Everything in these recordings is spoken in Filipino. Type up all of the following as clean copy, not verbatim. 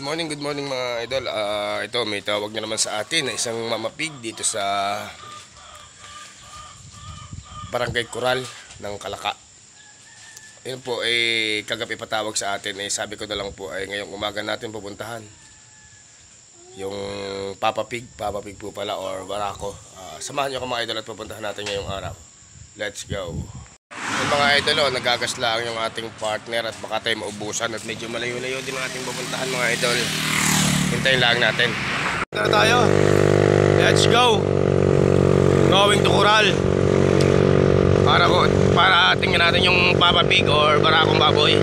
Good morning mga idol. Ito may tawag na naman sa atin na isang mamapig dito sa Barangay Coral ng Kalaka. Yun po kagabi patawag sa atin sabi ko na lang po ngayong umaga natin pupuntahan yung Papa Pig po pala or Barako. Samahan nyo ko mga idol at pupuntahan natin ngayong araw. Let's go. Yung mga idol, nagagas lang yung ating partner at baka tayo maubusan at medyo malayo-layo din ang ating pupuntahan mga idol. Hintayin lang natin. Na tayo. Let's go. Going to Coral. Para tingnan natin yung Papa Pig or Barakong baboy.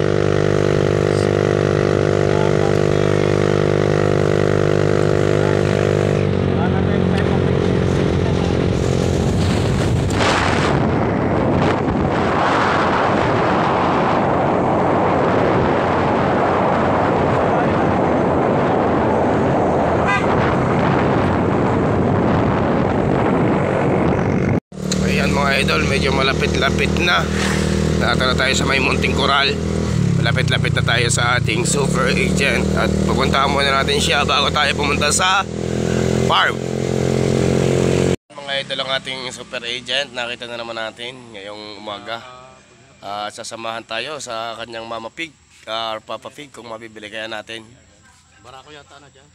Mga idol, medyo malapit-lapit na. Nata na tayo sa may Munting Coral. Malapit-lapit na tayo sa ating super agent at pupuntahan muna natin siya bago tayo pumunta sa farm. Mga idol, ang ating super agent nakita na naman natin ngayong umaga. Sasamahan tayo sa kanyang Mama Pig or Papa Pig kung mabibili kaya natin. Barako yata na dyan.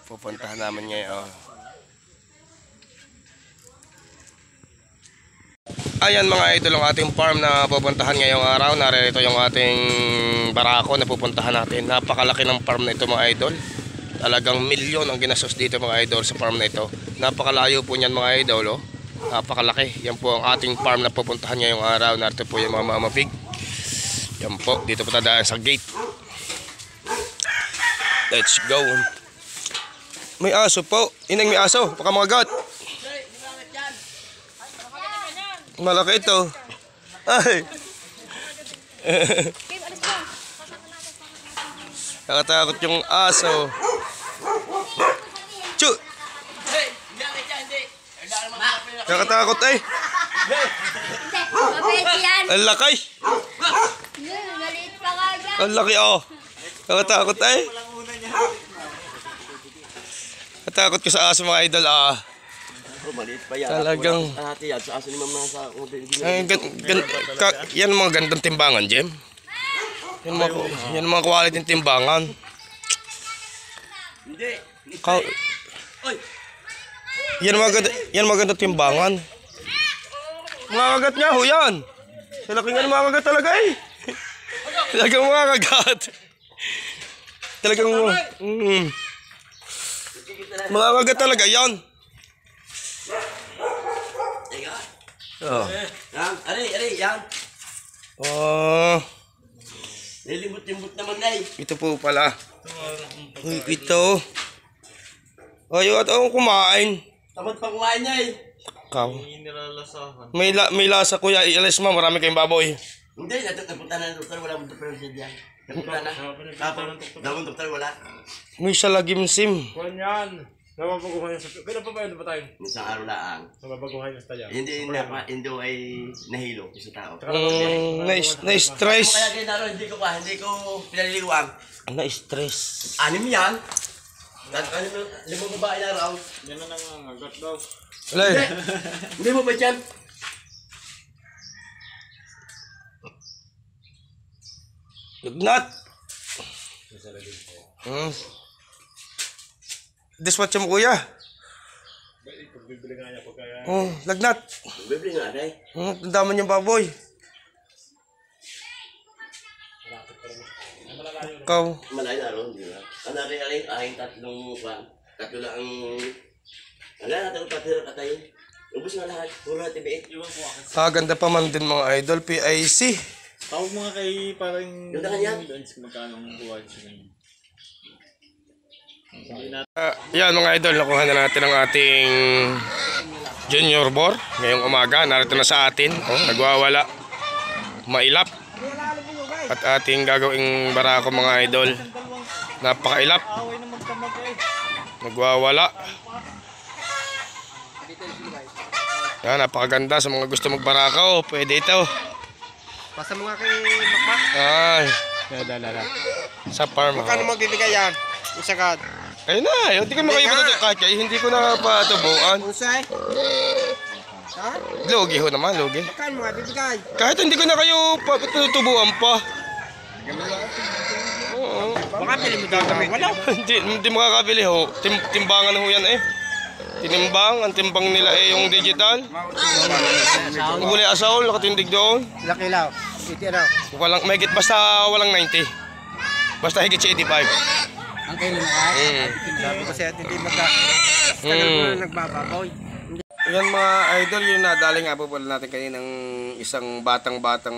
Pupuntahan namin ngayon. Ayan mga idol, ang ating farm na pupuntahan ngayong araw. Narito yung ating Barako na pupuntahan natin. Napakalaki ng farm na ito mga idol. Talagang milyon ang ginastos dito mga idol sa farm na ito. Napakalayo po niyan mga idol. Napakalaki. Yan po ang ating farm na pupuntahan ngayong araw. Narito po yung mga Mama Pig. Yan po, dito po tadaan sa gate. Let's go. May aso po. Inang may aso, baka mga got. Malaki ito. Ay. Nakatakot yung aso. Chu. Nakatakot ay. Ang laki. Ang laki oh. Nakatakot ay. Nakatakot ko sa aso mga idol Maliit pa yan. Talagang sa aso ni mama sa yan mga gandang timbangan, Jem. Yan mga quality ng timbangan. Hindi. Yan mga gandang timbangan. Mga kagat nga ho yan. Sa laki nga ng mga kagat talaga Talagang mga kagat. Talagang mga kagat talaga yan. Yan, ari, yan. Lilimot-limot naman na Ito po pala. Ito. Ayaw at akong kumain. Tamad pa kumain niya Kaw. May lasa kuya. Ialis mo, marami kayong baboy. Hindi, napunta na ng doktor. Wala mong doktor siya diyan. Napunta na. Dalawang doktor, wala. May salagim sim. Kuhan yan. Nababaguhan niya sa... Kailan pa ba yun ba tayo? Isang araw lang. Nababaguhan niya sa tayo. Hindi ay nahilo sa tao. Na-stress. Kaya kinaro, hindi ko pinaliliwang. Na-stress. Anim yan. Limang babae na raw. Yan na nang agat daw. Alay. Hindi mo ba dyan? Lagnat. Diswatch mo kuya. Bibili nga niya pagkaya. Lagnat. Bibili nga rin. Tandaman yung baboy. Ikaw. Malayo na ron, di ba? Ano rin ay tatlong pan. Tatlo lang ang... Wala natin patira ka tayo. Ubus nga lahat. Puro natin biit. Ganda pa man din mga idol. PIC. Tawag mga kay parang... Ganda ka niya? Magkano ang buhay siya ngayon. Yan mga idol, nakuha na natin ang ating junior boar ngayong umaga. Narito na sa atin. Nagwawala. Mailap. At ating gagawing Barako mga idol. Napakailap. Nagwawala. Yan, napakaganda sa mga gusto mag-Barako. Pwede ito. Pasa mo nga kay Makmak. Ay. Dala. Sa farm. Magkano magbibigay yan? Isagad. Ayun na, hindi ko na kayo kahit kayo, hindi ko na patubuan. Unsay? Ha? Lugi ho naman, lugi. Magkano mga bibigay? Kahit hindi ko na kayo patutubuan pa. Oo. Baka pili mo daw kami. Wala. Hindi makakabili ho. Timbangan ho yan eh. Tinimbang, ang timbang nila eh yung digital. Uli asaw, nakatindig doon. Laki lang. Iti ano? Walang, may higit basta walang 90. Basta higit sa 85. Ang kayo na ka? Sabi ko sa'yo, hindi magka... Tagal ko na nagbababoy. Yan mga idol, yung nadali nga po pala natin kayo ng isang batang-batang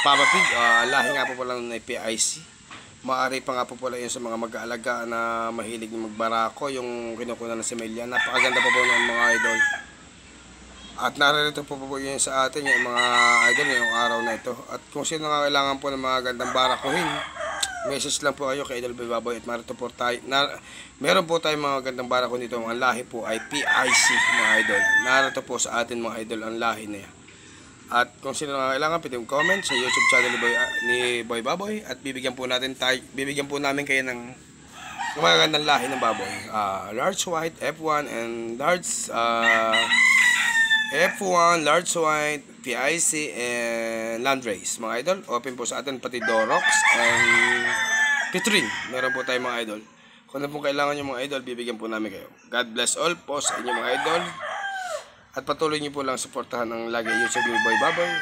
Papa Pig. Lahi nga po pala ng PIC. Maari pa nga po pala yun sa mga mag-aalaga na mahilig magbarako, yung kinukuna ng semilya. Napakaganda po po ng mga idol. At naririto po yun sa atin yung mga idol ngayong araw na ito. At kung sino nga kailangan po ng mga gandang barakuhin, message lang po kayo kay Idol Boy Baboy at marito po tayo. Meron po tayong mga gandang barako nito. Ang lahi po ay PIC mga idol. Narito po sa atin mga idol ang lahi na yan. At kung sino nga kailangan, pwede comment sa YouTube channel ni Boy Baboy at bibigyan po namin kayo ng mga gandang lahi ng baboy. Large white F1 and large F1, large white, PIC and landrace mga idol. Open po sa atin pati Dorox and Petrin. Meron po tayong mga idol. Kung ano pong kailangan nyo mga idol, bibigyan po namin kayo. God bless all po sa inyo mga idol. At patuloy nyo po lang suportahan ang lagi YouTube ni Boy Baboy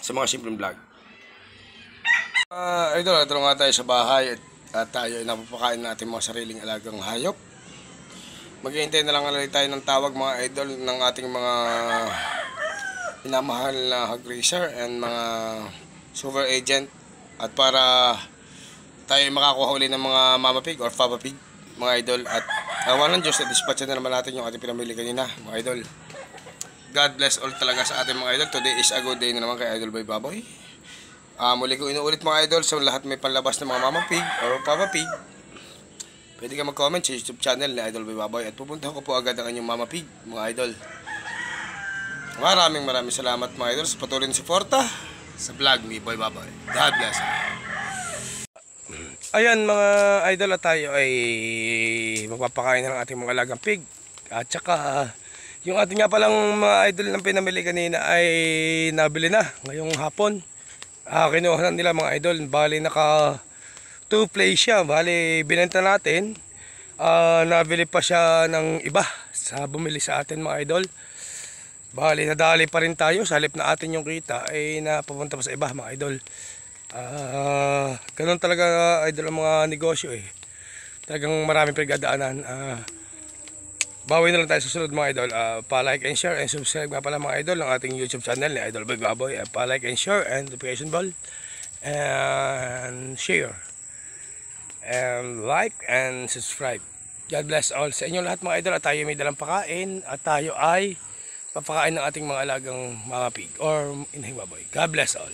sa mga simpleng vlog. Idol, ito nga tayo sa bahay at tayo ay napapakain natin mga sariling alagang hayop. Maghihintay na lang ulit tayo ng tawag mga idol ng ating mga pinamahal na hog raiser and mga super agent at para tayo makakuha ulit ng mga mama pig or papa pig mga idol at awa ng Diyos na dispatch na naman natin yung ating pinamili kanina mga idol. God bless all talaga sa ating mga idol. Today is a good day na naman kay Idol Boy Baboy. Muli ko inuulit mga idol sa lahat may panlabas ng mga mama pig or papa pig. Pwede ka mag-comment sa YouTube channel ni Idol Boy Baboy at pupunta ko po agad ang inyong mama pig mga idol. Maraming salamat mga idol sa patuloy na suporta sa vlog ni Boy Baboy. God bless. Ayan mga idol at tayo ay magpapakain ng ating mga alagang pig. At saka yung ating nga palang mga idol ng pinamili kanina ay nabili na ngayong hapon. Kinuha na nila mga idol. Bali naka 2 place siya. Bali binenta natin. Nabili pa siya ng iba sa bumili sa atin mga idol. Bali nadali pa rin tayo sa halip na atin yung kita ay napapunta pa sa iba mga idol. Ganun talaga idol ang mga negosyo eh. Talagang maraming pagdadaanan. Bawi na lang tayo sa susunod mga idol. Pa-like and share and subscribe nga pala mga idol ng ating YouTube channel ni Idol Boy Baboy. Pa-like and share and notification bell and share and like and subscribe. God bless all sa inyo lahat mga idol. At tayo may dalang pakain at tayo ay papakain ng ating mga alagang mga pig or inhing baboy. God bless all.